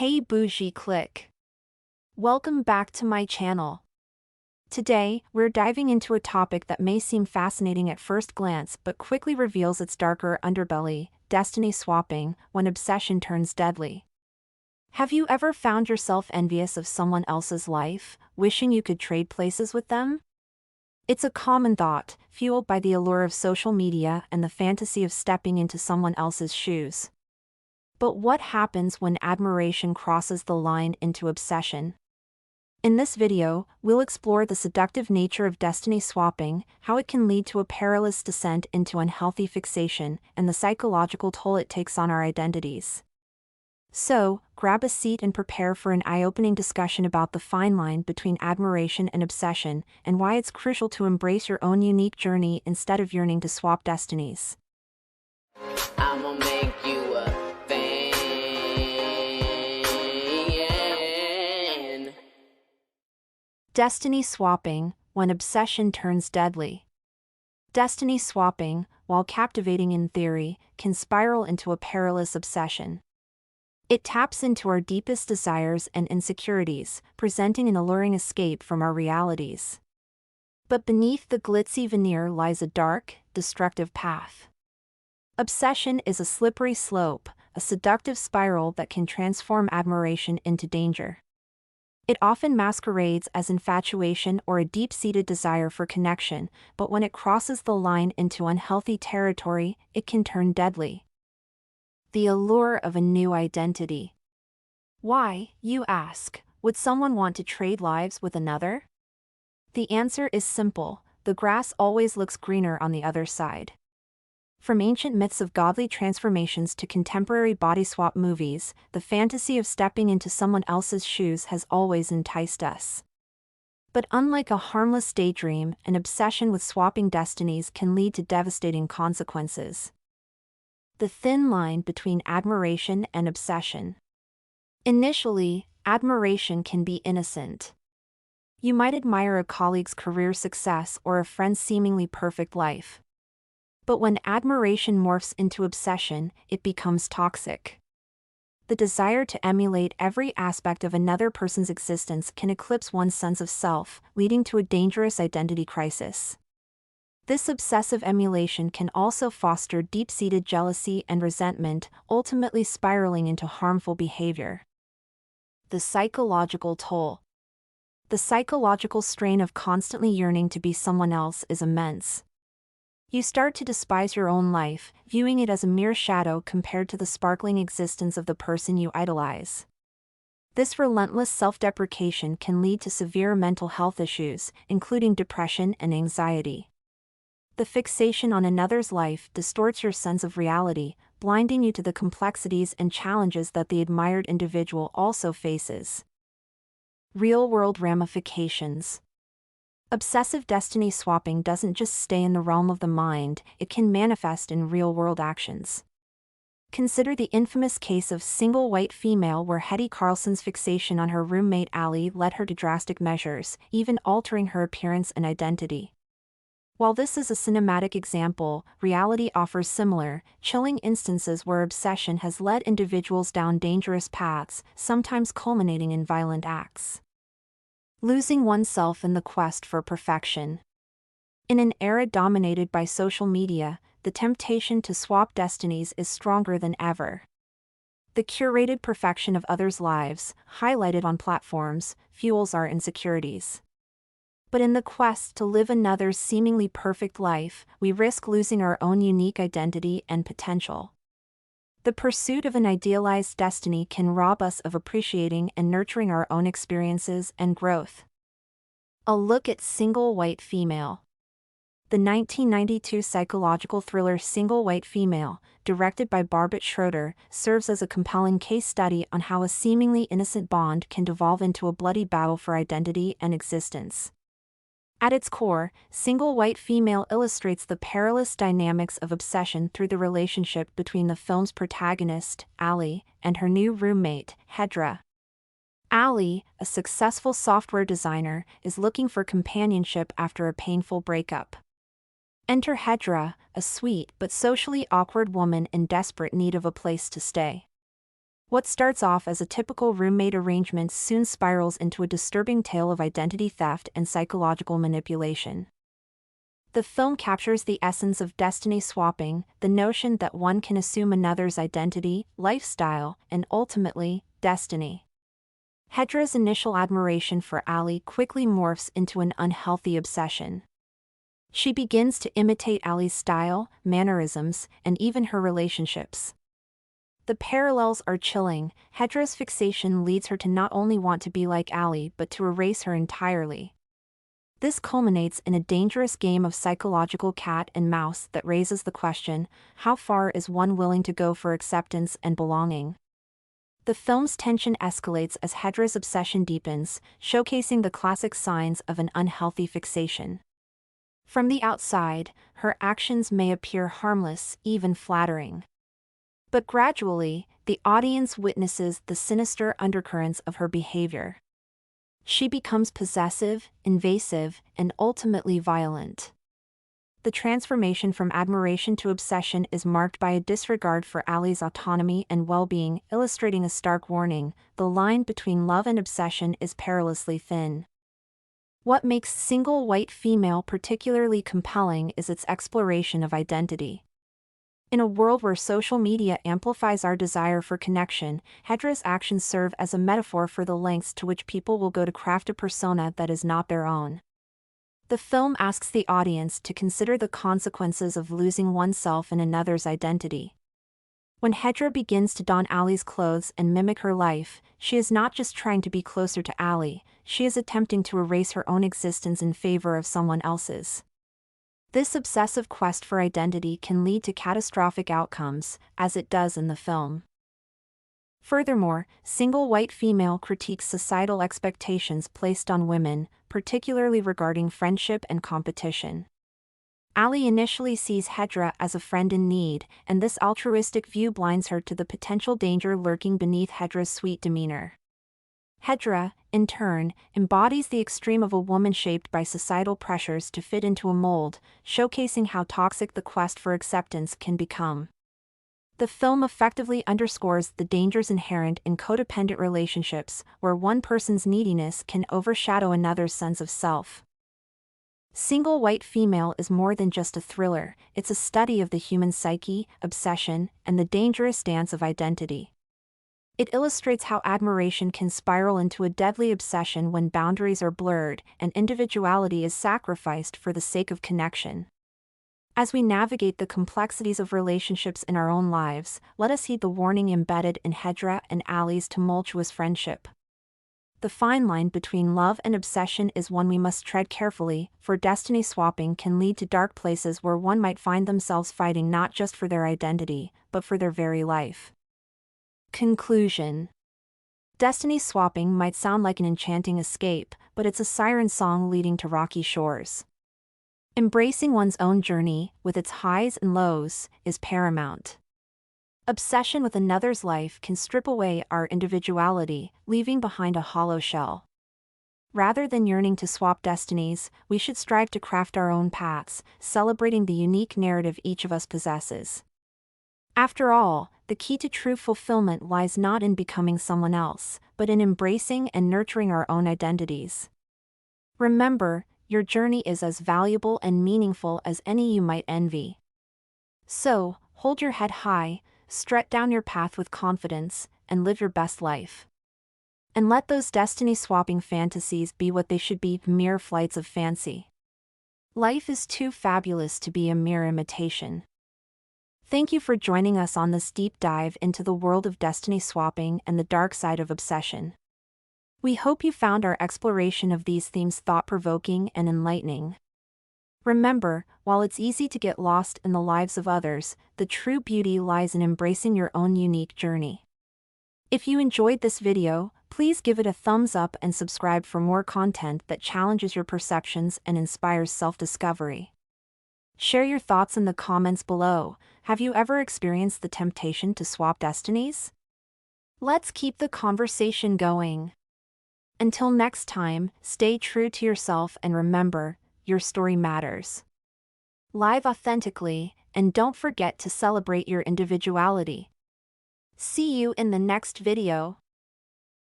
Hey Bougie click. Welcome back to my channel. Today, we're diving into a topic that may seem fascinating at first glance but quickly reveals its darker underbelly: destiny swapping, when obsession turns deadly. Have you ever found yourself envious of someone else's life, wishing you could trade places with them? It's a common thought, fueled by the allure of social media and the fantasy of stepping into someone else's shoes. But what happens when admiration crosses the line into obsession? In this video, we'll explore the seductive nature of destiny swapping, how it can lead to a perilous descent into unhealthy fixation, and the psychological toll it takes on our identities. So, grab a seat and prepare for an eye-opening discussion about the fine line between admiration and obsession, and why it's crucial to embrace your own unique journey instead of yearning to swap destinies. I'ma make you a fan. Destiny swapping, when obsession turns deadly. Destiny swapping, while captivating in theory, can spiral into a perilous obsession. It taps into our deepest desires and insecurities, presenting an alluring escape from our realities. But beneath the glitzy veneer lies a dark, destructive path. Obsession is a slippery slope, a seductive spiral that can transform admiration into danger. It often masquerades as infatuation or a deep-seated desire for connection, but when it crosses the line into unhealthy territory, it can turn deadly. The allure of a new identity. Why, you ask, would someone want to trade lives with another? The answer is simple: the grass always looks greener on the other side. From ancient myths of godly transformations to contemporary body swap movies, the fantasy of stepping into someone else's shoes has always enticed us. But unlike a harmless daydream, an obsession with swapping destinies can lead to devastating consequences. The thin line between admiration and obsession. Initially, admiration can be innocent. You might admire a colleague's career success or a friend's seemingly perfect life. But when admiration morphs into obsession, it becomes toxic. The desire to emulate every aspect of another person's existence can eclipse one's sense of self, leading to a dangerous identity crisis. This obsessive emulation can also foster deep-seated jealousy and resentment, ultimately spiraling into harmful behavior. The psychological toll. The psychological strain of constantly yearning to be someone else is immense. You start to despise your own life, viewing it as a mere shadow compared to the sparkling existence of the person you idolize. This relentless self-deprecation can lead to severe mental health issues, including depression and anxiety. The fixation on another's life distorts your sense of reality, blinding you to the complexities and challenges that the admired individual also faces. Real-world ramifications. Obsessive destiny swapping doesn't just stay in the realm of the mind, it can manifest in real-world actions. Consider the infamous case of single white female where Hetty Carlson's fixation on her roommate Allie led her to drastic measures, even altering her appearance and identity. While this is a cinematic example, reality offers similar, chilling instances where obsession has led individuals down dangerous paths, sometimes culminating in violent acts. Losing oneself in the quest for perfection. In an era dominated by social media, the temptation to swap destinies is stronger than ever. The curated perfection of others' lives, highlighted on platforms, fuels our insecurities. But in the quest to live another's seemingly perfect life, we risk losing our own unique identity and potential. The pursuit of an idealized destiny can rob us of appreciating and nurturing our own experiences and growth. A look at Single White Female. The 1992 psychological thriller Single White Female, directed by Barbet Schroeder, serves as a compelling case study on how a seemingly innocent bond can devolve into a bloody battle for identity and existence. At its core, Single White Female illustrates the perilous dynamics of obsession through the relationship between the film's protagonist, Allie, and her new roommate, Hedra. Allie, a successful software designer, is looking for companionship after a painful breakup. Enter Hedra, a sweet but socially awkward woman in desperate need of a place to stay. What starts off as a typical roommate arrangement soon spirals into a disturbing tale of identity theft and psychological manipulation. The film captures the essence of destiny swapping, the notion that one can assume another's identity, lifestyle, and ultimately, destiny. Hedra's initial admiration for Ali quickly morphs into an unhealthy obsession. She begins to imitate Ali's style, mannerisms, and even her relationships. The parallels are chilling. Hedra's fixation leads her to not only want to be like Ali but to erase her entirely. This culminates in a dangerous game of psychological cat and mouse that raises the question, how far is one willing to go for acceptance and belonging? The film's tension escalates as Hedra's obsession deepens, showcasing the classic signs of an unhealthy fixation. From the outside, her actions may appear harmless, even flattering. But gradually, the audience witnesses the sinister undercurrents of her behavior. She becomes possessive, invasive, and ultimately violent. The transformation from admiration to obsession is marked by a disregard for Ali's autonomy and well-being, illustrating a stark warning: the line between love and obsession is perilously thin. What makes Single White Female particularly compelling is its exploration of identity. In a world where social media amplifies our desire for connection, Hedra's actions serve as a metaphor for the lengths to which people will go to craft a persona that is not their own. The film asks the audience to consider the consequences of losing oneself in another's identity. When Hedra begins to don Ali's clothes and mimic her life, she is not just trying to be closer to Ali, she is attempting to erase her own existence in favor of someone else's. This obsessive quest for identity can lead to catastrophic outcomes, as it does in the film. Furthermore, Single White Female critiques societal expectations placed on women, particularly regarding friendship and competition. Ali initially sees Hedra as a friend in need, and this altruistic view blinds her to the potential danger lurking beneath Hedra's sweet demeanor. Hedra, in turn, embodies the extreme of a woman shaped by societal pressures to fit into a mold, showcasing how toxic the quest for acceptance can become. The film effectively underscores the dangers inherent in codependent relationships, where one person's neediness can overshadow another's sense of self. Single White Female is more than just a thriller, it's a study of the human psyche, obsession, and the dangerous dance of identity. It illustrates how admiration can spiral into a deadly obsession when boundaries are blurred and individuality is sacrificed for the sake of connection. As we navigate the complexities of relationships in our own lives, let us heed the warning embedded in Hedra and Ali's tumultuous friendship. The fine line between love and obsession is one we must tread carefully, for destiny swapping can lead to dark places where one might find themselves fighting not just for their identity, but for their very life. Conclusion. Destiny swapping might sound like an enchanting escape, but it's a siren song leading to rocky shores. Embracing one's own journey, with its highs and lows, is paramount. Obsession with another's life can strip away our individuality, leaving behind a hollow shell. Rather than yearning to swap destinies, we should strive to craft our own paths, celebrating the unique narrative each of us possesses. After all, the key to true fulfillment lies not in becoming someone else, but in embracing and nurturing our own identities. Remember, your journey is as valuable and meaningful as any you might envy. So, hold your head high, strut down your path with confidence, and live your best life. And let those destiny-swapping fantasies be what they should be: mere flights of fancy. Life is too fabulous to be a mere imitation. Thank you for joining us on this deep dive into the world of destiny swapping and the dark side of obsession. We hope you found our exploration of these themes thought-provoking and enlightening. Remember, while it's easy to get lost in the lives of others, the true beauty lies in embracing your own unique journey. If you enjoyed this video, please give it a thumbs up and subscribe for more content that challenges your perceptions and inspires self-discovery. Share your thoughts in the comments below. Have you ever experienced the temptation to swap destinies? Let's keep the conversation going. Until next time, stay true to yourself and remember, your story matters. Live authentically, and don't forget to celebrate your individuality. See you in the next video.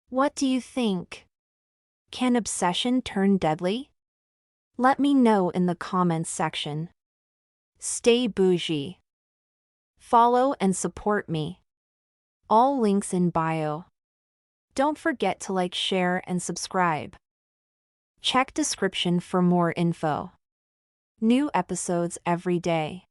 What do you think? Can obsession turn deadly? Let me know in the comments section. Stay bougie. Follow and support me. All links in bio. Don't forget to like, share, and subscribe. Check description for more info. New episodes every day.